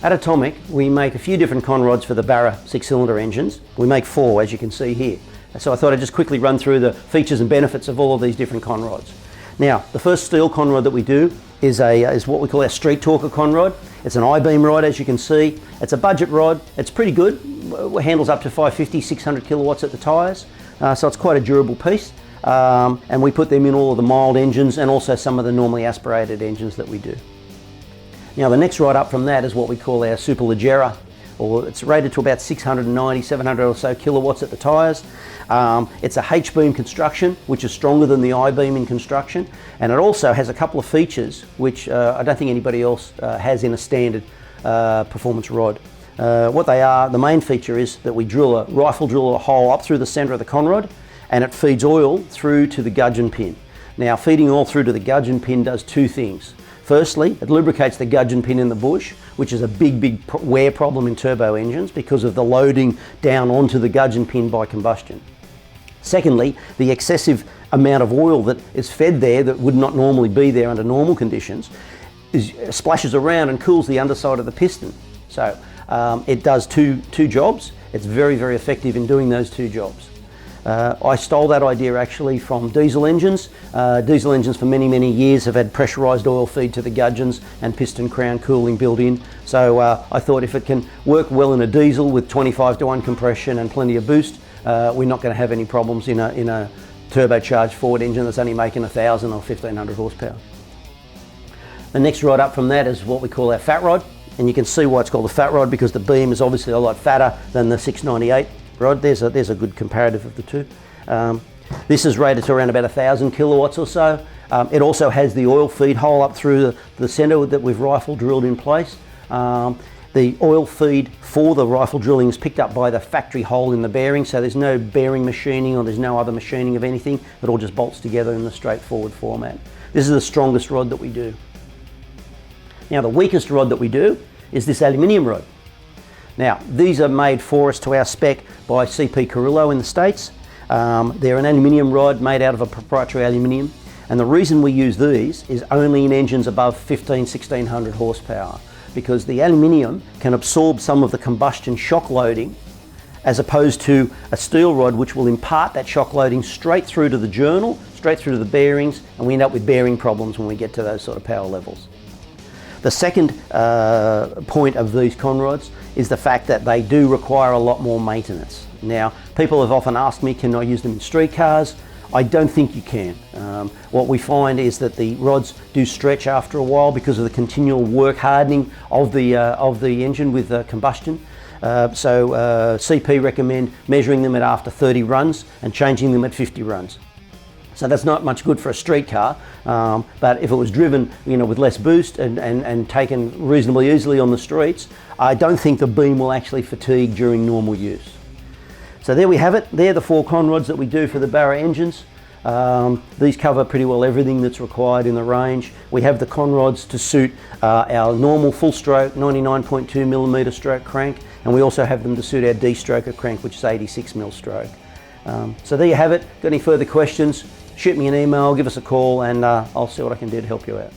At Atomic, we make a few different Conrods for the Barra 6-cylinder engines. We make 4, as you can see here. So I thought I'd just quickly run through the features and benefits of all of these different Conrods. Now, the first steel Conrod that we do is what we call our street talker Conrod. It's an I-beam rod, as you can see. It's a budget rod. It's pretty good. It handles up to 550, 600 kilowatts at the tyres. So it's quite a durable piece. And we put them in all of the mild engines and also some of the normally aspirated engines that we do. Now the next rod up from that is what we call our Superleggera, or it's rated to about 690, 700 or so kilowatts at the tyres. It's a H-beam construction, which is stronger than the I-beam in construction, and it also has a couple of features which I don't think anybody else has in a standard performance rod. What they are, the main feature is that we rifle drill a hole up through the centre of the Conrod, and it feeds oil through to the gudgeon pin. Now, feeding oil through to the gudgeon pin does two things. Firstly, it lubricates the gudgeon pin in the bush, which is a big wear problem in turbo engines because of the loading down onto the gudgeon pin by combustion. Secondly, the excessive amount of oil that is fed there that would not normally be there under normal conditions splashes around and cools the underside of the piston. So it does two jobs. It's very effective in doing those two jobs. I stole that idea actually from diesel engines. Diesel engines for many years have had pressurised oil feed to the gudgeons and piston crown cooling built in. So I thought if it can work well in a diesel with 25:1 compression and plenty of boost, we're not going to have any problems in a turbocharged Ford engine that's only making 1,000 or 1,500 horsepower. The next rod up from that is what we call our fat rod, and you can see why it's called a fat rod because the beam is obviously a lot fatter than the 698 rod. There's a good comparative of the two. This is rated to around about 1,000 kilowatts or so. It also has the oil feed hole up through the centre that we've rifle drilled in place. The oil feed for the rifle drilling is picked up by the factory hole in the bearing, so there's no bearing machining or there's no other machining of anything. It all just bolts together in the straightforward format. This is the strongest rod that we do. Now the weakest rod that we do is this aluminium rod. Now, these are made for us to our spec by CP Carrillo in the States. They're an aluminium rod made out of a proprietary aluminium, and the reason we use these is only in engines above 1600 horsepower, because the aluminium can absorb some of the combustion shock loading as opposed to a steel rod which will impart that shock loading straight through to the journal, straight through to the bearings, and we end up with bearing problems when we get to those sort of power levels. The second point of these Conrods is the fact that they do require a lot more maintenance. Now, people have often asked me, can I use them in street cars? I don't think you can. What we find is that the rods do stretch after a while because of the continual work hardening of the engine with combustion. So CP recommend measuring them at after 30 runs and changing them at 50 runs. So that's not much good for a street car, but if it was driven, with less boost and taken reasonably easily on the streets, I don't think the beam will actually fatigue during normal use. So there we have it. They're the 4 Conrods that we do for the Barra engines. These cover pretty well everything that's required in the range. We have the Conrods to suit our normal full stroke 99.2mm stroke crank, and we also have them to suit our D-stroker crank, which is 86mm stroke. So there you have it. Got any further questions? Shoot me an email, give us a call, and I'll see what I can do to help you out.